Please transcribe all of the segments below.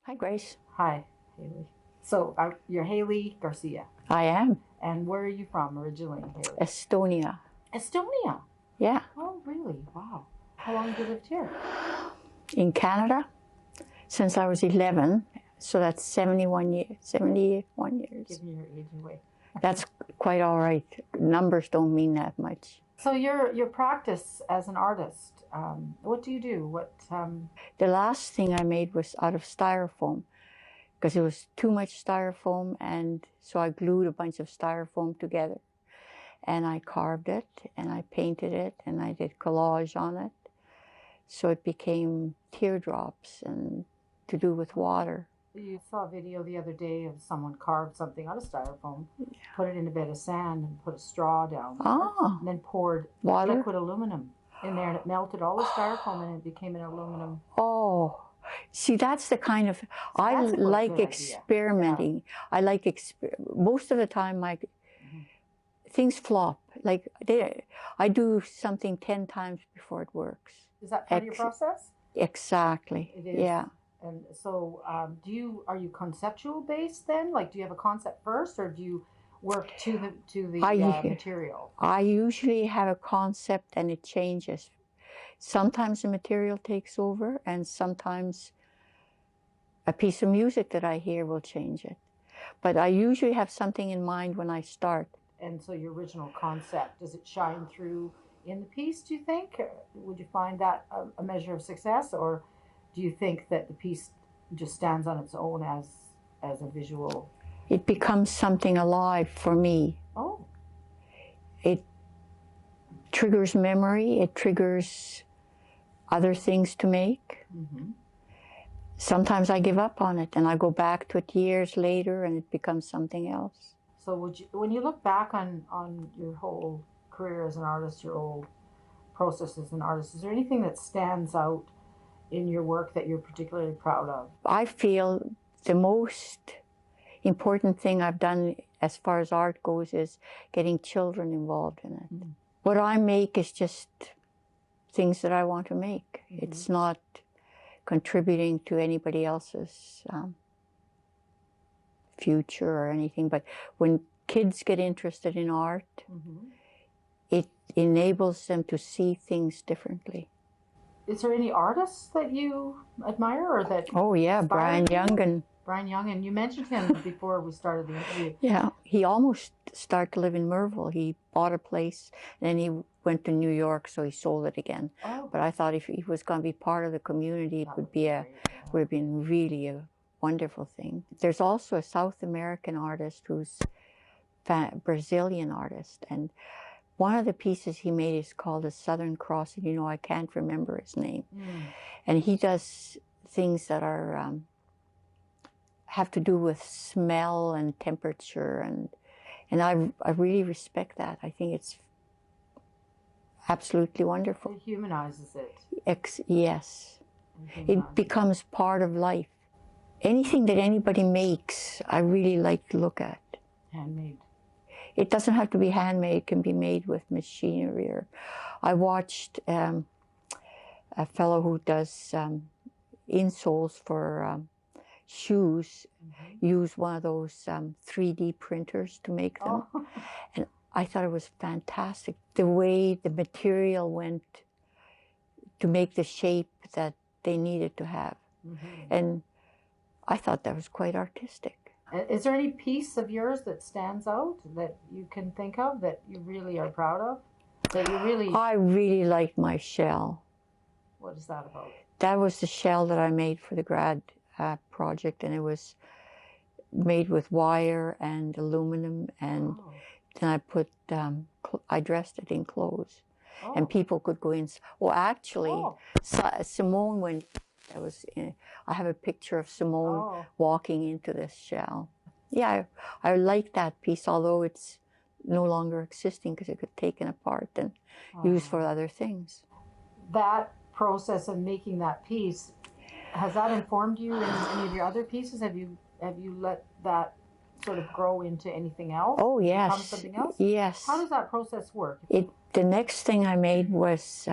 Hi, Grace. Hi, Heili. So you're Heili Garcia. I am. And where are you from originally, Heili? Estonia. Estonia. Yeah. Oh, really? Wow. How long have you lived here? In Canada since I was 11. So that's 71 years. 71 years. Giving your age away. That's quite all right. Numbers don't mean that much. So your practice as an artist, what do you do? The last thing I made was out of styrofoam because it was too much styrofoam, and so I glued a bunch of styrofoam together and I carved it and I painted it and I did collage on it. So it became teardrops and to do with water. You saw a video the other day of someone carved something out of styrofoam, put it in a bed of sand and put a straw down there, and then poured water? Liquid aluminum in there, and it melted all the styrofoam and it became an aluminum. Oh, see, that's the kind of, I like experimenting. Yeah. I like, most of the time things flop. Like I do something 10 times before it works. Is that part of your process? Exactly. It is. Yeah. And so, are you conceptual based then? Like, do you have a concept first, or do you work to the material? I usually have a concept and it changes. Sometimes the material takes over, and sometimes a piece of music that I hear will change it. But I usually have something in mind when I start. And so your original concept, does it shine through in the piece, do you think? Would you find that a measure of success, or do you think that the piece just stands on its own as a visual? It becomes something alive for me. Oh. It triggers memory. It triggers other things to make. Mm-hmm. Sometimes I give up on it and I go back to it years later and it becomes something else. So when you look back on your whole career as an artist, your old process as an artist, is there anything that stands out in your work that you're particularly proud of? I feel the most important thing I've done as far as art goes is getting children involved in it. Mm-hmm. What I make is just things that I want to make. Mm-hmm. It's not contributing to anybody else's future or anything, but when kids get interested in art, mm-hmm. it enables them to see things differently. Is there any artists that you admire or that? Oh yeah, Brian Young. Brian Young, and you mentioned him before we started the interview. Yeah, he almost started to live in Merville. He bought a place, and then he went to New York, so he sold it again. Oh. But I thought if he was going to be part of the community, it would have been really a wonderful thing. There's also a South American artist who's Brazilian artist, and one of the pieces he made is called the Southern Cross, and you know, I can't remember his name. Mm. And he does things that are have to do with smell and temperature, and I really respect that. I think it's absolutely wonderful. It humanizes it. Yes. It becomes part of life. Anything that anybody makes, I really like to look at. Handmade. It doesn't have to be handmade. It can be made with machinery. I watched a fellow who does insoles for shoes, mm-hmm. use one of those 3D printers to make them. Oh. And I thought it was fantastic. The way the material went to make the shape that they needed to have. Mm-hmm. And I thought that was quite artistic. Is there any piece of yours that stands out that you can think of that you really are proud of? I really liked my shell. What is that about? That was the shell that I made for the grad project, and it was made with wire and aluminum, and then I put I dressed it in clothes, and people could go in. Well, actually, Simone went. I have a picture of Simone walking into this shell. Yeah, I like that piece, although it's no longer existing because it got taken apart and used for other things. That process of making that piece, has that informed you in any of your other pieces? Have you let that sort of grow into anything else? Oh yes. Become something else? Yes. How does that process work? The next thing I made was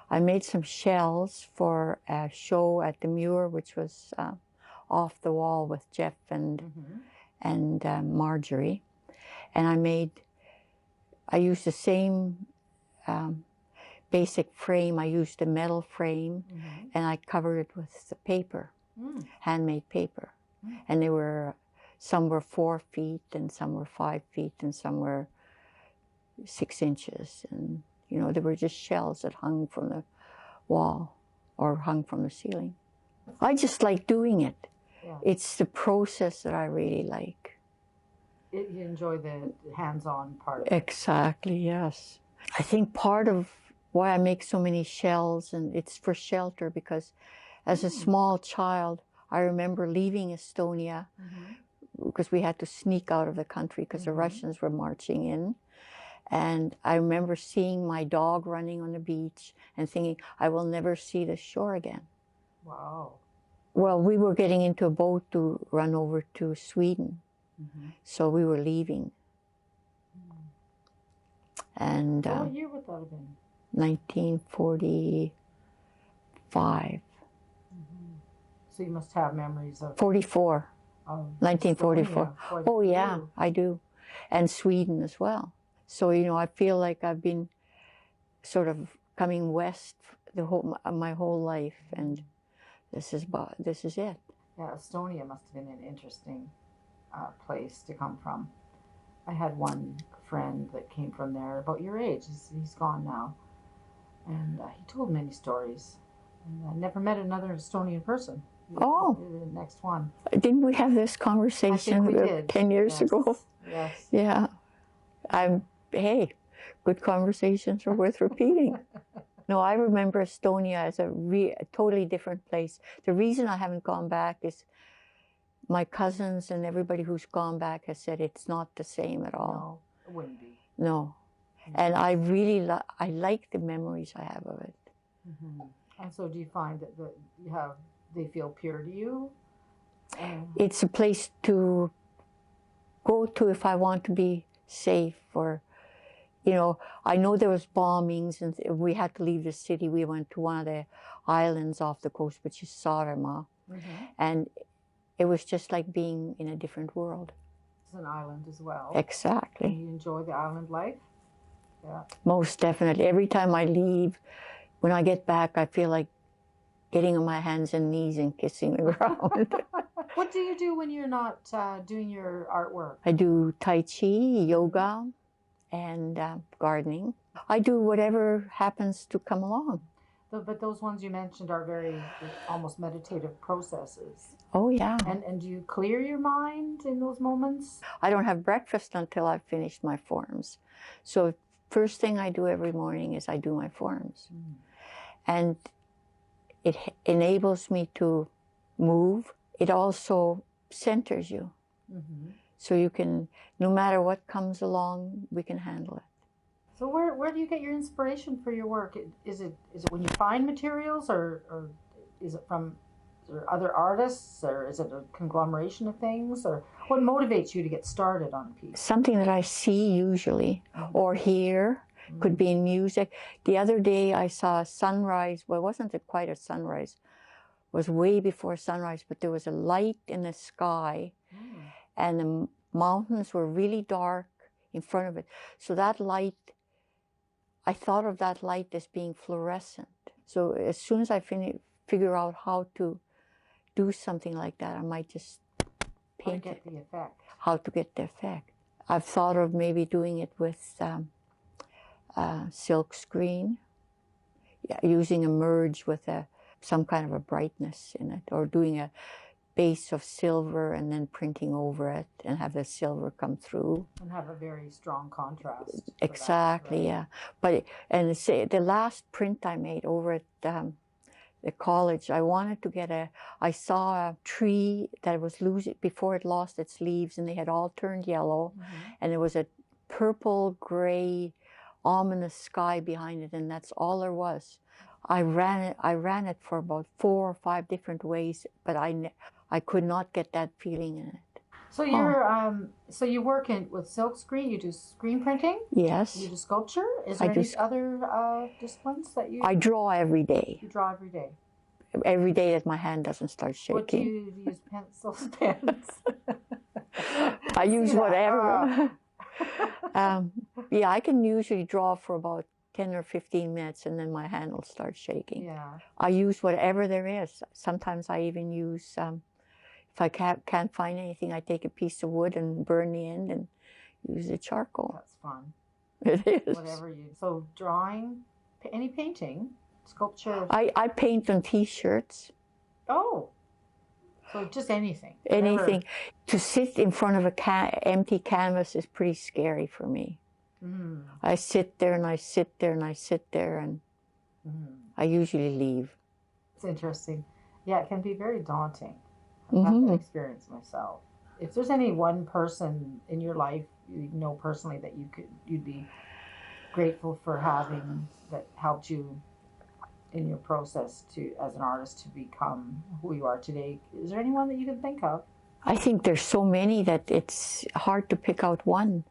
I made some shells for a show at the Muir, which was off the wall with Jeff and Marjorie, and I used the same basic frame. I used a metal frame, and I covered it with the paper, handmade paper, and they were, some were 4 feet, and some were 5 feet, and some were 6 inches, and you know, they were just shells that hung from the wall or hung from the ceiling. I just like doing it. Yeah. It's the process that I really like. You enjoy the hands-on part. Exactly, yes. I think part of why I make so many shells, and it's for shelter, because as a small child, I remember leaving Estonia because we had to sneak out of the country because the Russians were marching in. And I remember seeing my dog running on the beach and thinking, I will never see the shore again. Wow. Well, we were getting into a boat to run over to Sweden. So we were leaving. And what year would that have been? 1945. So you must have memories of... 44. 1944. Estonia. Oh, yeah, I do. And Sweden as well. So, you know, I feel like I've been sort of coming west my whole life, and this is it. Yeah, Estonia must have been an interesting place to come from. I had one friend that came from there about your age. He's gone now, and he told many stories. And I never met another Estonian person. Oh, you're the next one. Didn't we have this conversation I think we did. 10 years ago? Yes. Yeah. Hey, good conversations are worth repeating. No, I remember Estonia as a totally different place. The reason I haven't gone back is my cousins and everybody who's gone back has said it's not the same at all. No, it wouldn't be. No. And I really I like the memories I have of it. And so do you find that they feel pure to you? It's a place to go to if I want to be safe, or, you know, I know there was bombings and we had to leave the city. We went to one of the islands off the coast, which is Saaremaa. And it was just like being in a different world. It's an island as well. Exactly. And you enjoy the island life? Yeah. Most definitely. Every time I leave, when I get back, I feel like getting on my hands and knees and kissing the ground. What do you do when you're not doing your artwork? I do Tai Chi, yoga, and gardening. I do whatever happens to come along. But those ones you mentioned are very almost meditative processes. Oh, yeah. And do you clear your mind in those moments? I don't have breakfast until I've finished my forms. So first thing I do every morning is I do my forms. And it enables me to move. It also centers you. So you can, no matter what comes along, we can handle it. So where do you get your inspiration for your work? Is it when you find materials, or is it from other artists, or is it a conglomeration of things, or what motivates you to get started on a piece? Something that I see usually or hear. Could be in music. The other day I saw a sunrise. Well, it wasn't quite a sunrise. It was way before sunrise, but there was a light in the sky, and the mountains were really dark in front of it. So that light, I thought of that light as being fluorescent. So as soon as I figure out how to do something like that, I might just paint it. How to get the effect. How to get the effect. I've thought of maybe doing it with silk screen, using a merge with some kind of a brightness in it, or doing a base of silver and then printing over it and have the silver come through. And have a very strong contrast. Exactly, that, right? Yeah. But the last print I made over at the college, I wanted to get I saw a tree that was losing, before it lost its leaves, and they had all turned yellow, and there was a purple, gray, ominous sky behind it, and that's all there was. I ran it for about 4 or 5 different ways, but I could not get that feeling in it. So you work with silk screen. You do screen printing. Yes. You do sculpture. Is there any other disciplines that you? I draw every day. You draw every day. every day that my hand doesn't start shaking. What do you use? Pencils, pens? I use whatever. Yeah, I can usually draw for about 10 or 15 minutes and then my hand will start shaking. Yeah. I use whatever there is. Sometimes I even use, if I can't find anything, I take a piece of wood and burn the end and use the charcoal. That's fun. It is. Whatever you, so drawing, any painting, sculpture? I paint on T-shirts. Oh, so just anything. Anything. Whatever. To sit in front of a empty canvas is pretty scary for me. Mm. I sit there and I sit there and I sit there and I usually leave. It's interesting. Yeah, it can be very daunting. I've had that experience myself. If there's any one person in your life you know personally that you'd be grateful for having, that helped you in your process to as an artist to become who you are today, is there anyone that you can think of? I think there's so many that it's hard to pick out one.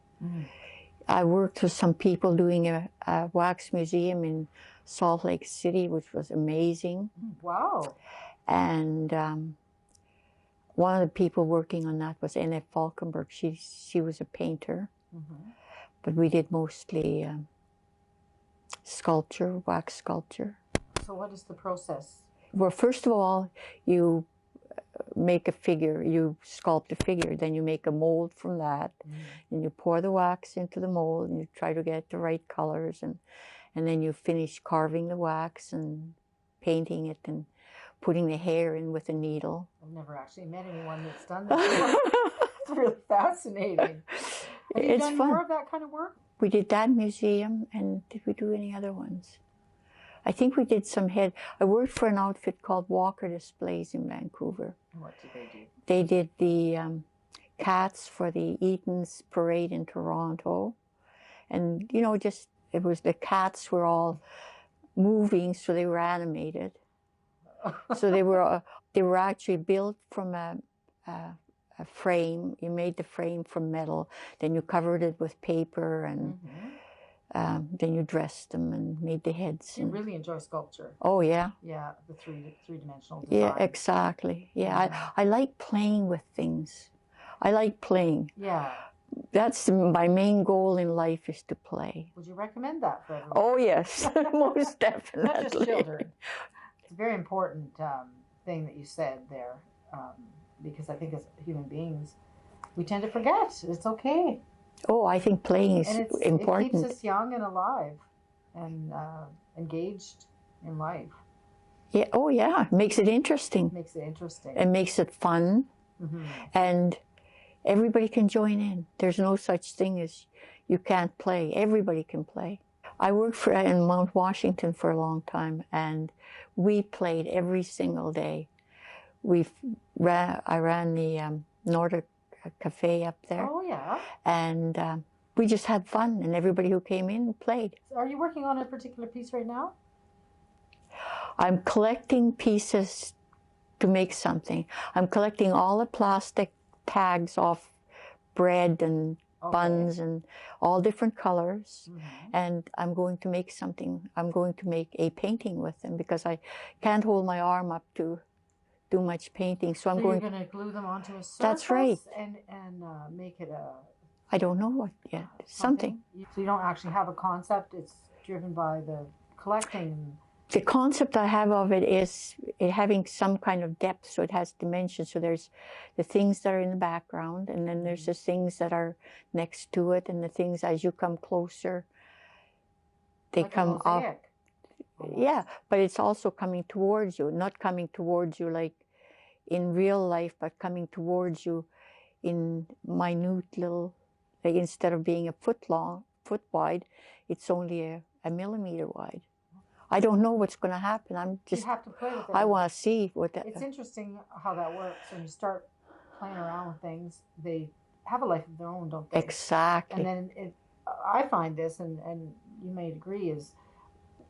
I worked with some people doing a wax museum in Salt Lake City, which was amazing. Wow. And one of the people working on that was Annette Falkenberg. She was a painter, but we did mostly sculpture, wax sculpture. So what is the process? Well, first of all, you make a figure, you sculpt a figure, then you make a mold from that, and you pour the wax into the mold, and you try to get the right colors, and then you finish carving the wax and painting it and putting the hair in with a needle. I've never actually met anyone that's done that. It's really fascinating. Have you done more of that kind of work? We did that museum, and did we do any other ones? I think we did some head. I worked for an outfit called Walker Displays in Vancouver. What did they do? They did the cats for the Eaton's parade in Toronto. And, you know, just, it was the cats were all moving, so they were animated. So they were actually built from a frame. You made the frame from metal, then you covered it with paper, and then you dressed them and made the heads. You really enjoy sculpture. Oh, yeah. Yeah, the three-dimensional design. Yeah, exactly. Yeah, I like playing with things. I like playing. Yeah. That's my main goal in life, is to play. Would you recommend that for everyone? Oh, yes, most definitely. Not just children. It's a very important thing that you said there, because I think as human beings, we tend to forget. It's okay. Oh, I think playing is important. It keeps us young and alive and engaged in life. Yeah. Oh, yeah. It makes it interesting. It makes it interesting. It makes it fun. And everybody can join in. There's no such thing as you can't play. Everybody can play. I worked in Mount Washington for a long time, and we played every single day. I ran the Nordic Cafe up there. Oh, yeah. And we just had fun, and everybody who came in played. So are you working on a particular piece right now? I'm collecting pieces to make something. I'm collecting all the plastic tags off bread and buns and all different colors, and I'm going to make something. I'm going to make a painting with them, because I can't hold my arm up to do much painting. So I'm going. You're going to glue them onto a surface. That's right. And make it a. I don't know what yet. Something. So you don't actually have a concept. It's driven by the collecting. The concept I have of it is it having some kind of depth, so it has dimensions. So there's the things that are in the background, and then there's the things that are next to it, and the things as you come closer, they like come a up. mosaic, almost. Yeah, but it's also coming towards you, not coming towards you like in real life, but coming towards you in minute little, like instead of being a foot wide, it's only a millimeter wide. I don't know what's going to happen. I'm just. You have to play with it. I want to see what that. It's interesting how that works. When you start playing around with things, they have a life of their own, don't they? Exactly. And then I find this, and you may agree, is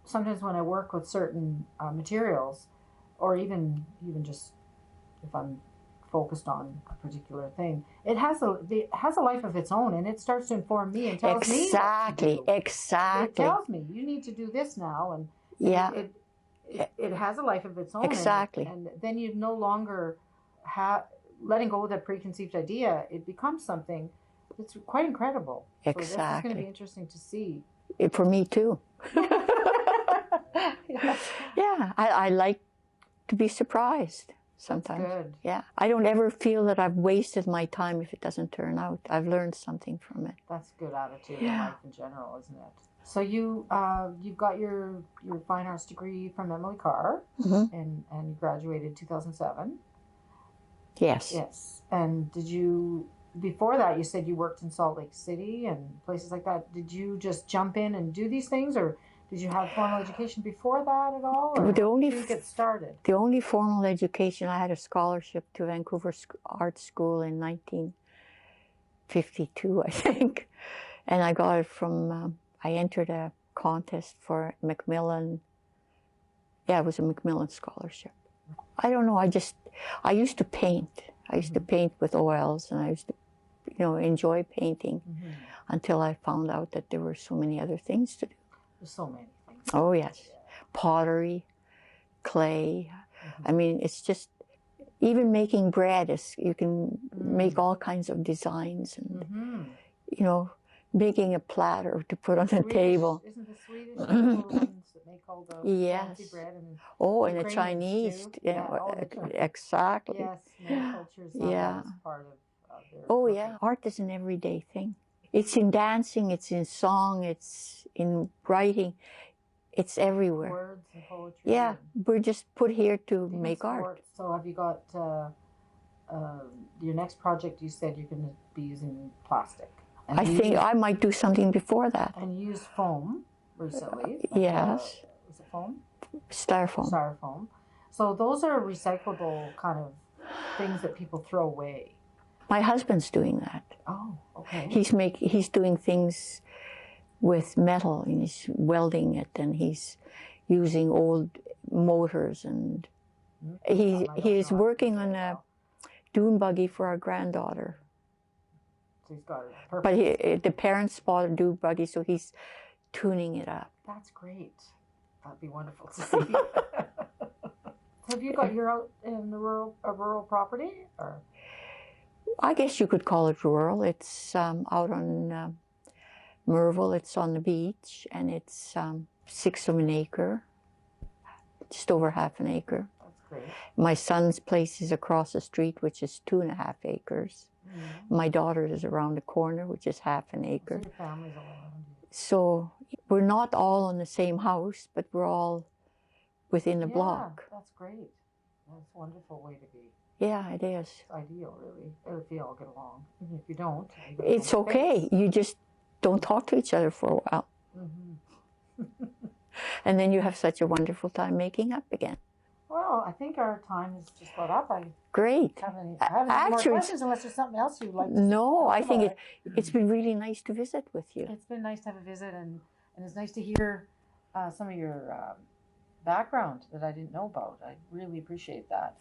sometimes when I work with certain materials, or even just if I'm focused on a particular thing, it has a life of its own, and it starts to inform me and tells me what to do. Exactly. It tells me you need to do this now, and yeah, it has a life of its own. Exactly. And then you no longer letting go of that preconceived idea. It becomes something that's quite incredible. Exactly. So this is going to be interesting to see. For me too. Yeah. Yeah, I like to be surprised sometimes. That's good. Yeah, I don't ever feel that I've wasted my time if it doesn't turn out. I've learned something from it. That's a good attitude in life in general, isn't it? So you've got your fine arts degree from Emily Carr, and you graduated 2007. Yes. Yes. And before that, you said you worked in Salt Lake City and places like that. Did you just jump in and do these things, or did you have formal education before that at all? Or The only did you get started? The only formal education, I had a scholarship to Vancouver Art School in 1952, I think. And I got it from, I entered a contest for Macmillan. Yeah, it was a Macmillan scholarship. I don't know, I used to paint. I used to paint with oils, and I used to, enjoy painting until I found out that there were so many other things to do. There's so many things. Oh, yes. Pottery, clay. I mean, it's just, even making bread, you can make all kinds of designs and, making a platter to put on the table. Isn't the Swedish the ones that make all the fancy bread? And and the Chinese. Exactly. Yes, many cultures have that as part of their yeah. Art is an everyday thing. It's in dancing, it's in song, it's in writing. It's everywhere. Words and poetry. Yeah, we're just put here to make art. So have you got your next project? You said you're going to be using plastic. And I think I might do something before that. And you used foam recently. Yes. Is it foam? Styrofoam. Styrofoam. So those are recyclable kind of things that people throw away. My husband's doing that. Oh, okay. He's doing things with metal, and he's welding it, and he's using old motors, and he's working on a dune buggy for our granddaughter. So he's got it perfect. But the parents bought a dune buggy, so he's tuning it up. That's great. That'd be wonderful to see. Have you got you're out in a rural property, or? I guess you could call it rural. It's out on Merville. It's on the beach, and it's 6 of an acre, just over half an acre. That's great. My son's place is across the street, which is 2.5 acres. My daughter's is around the corner, which is half an acre. So your family's all around you. So we're not all in the same house, but we're all within the block. That's great. That's a wonderful way to be. Yeah, it is. It's ideal, really. If you all get along. Even if you don't. It's okay. You just don't talk to each other for a while. And then you have such a wonderful time making up again. Well, I think our time is just about up. Great. Have any more questions, unless there's something else you'd like to No, I think it's been really nice to visit with you. It's been nice to have a visit, and it's nice to hear some of your background that I didn't know about. I really appreciate that.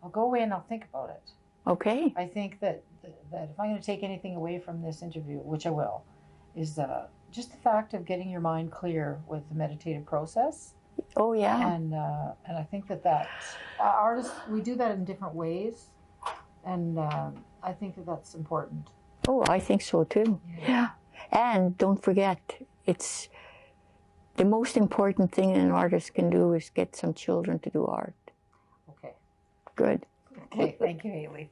I'll go away and I'll think about it. Okay. I think that if I'm going to take anything away from this interview, which I will, is just the fact of getting your mind clear with the meditative process. Oh, yeah. And I think that artists, we do that in different ways, and I think that's important. Oh, I think so too. Yeah. And don't forget, it's the most important thing an artist can do is get some children to do art. Okay. Good. Okay, thank you, Heili.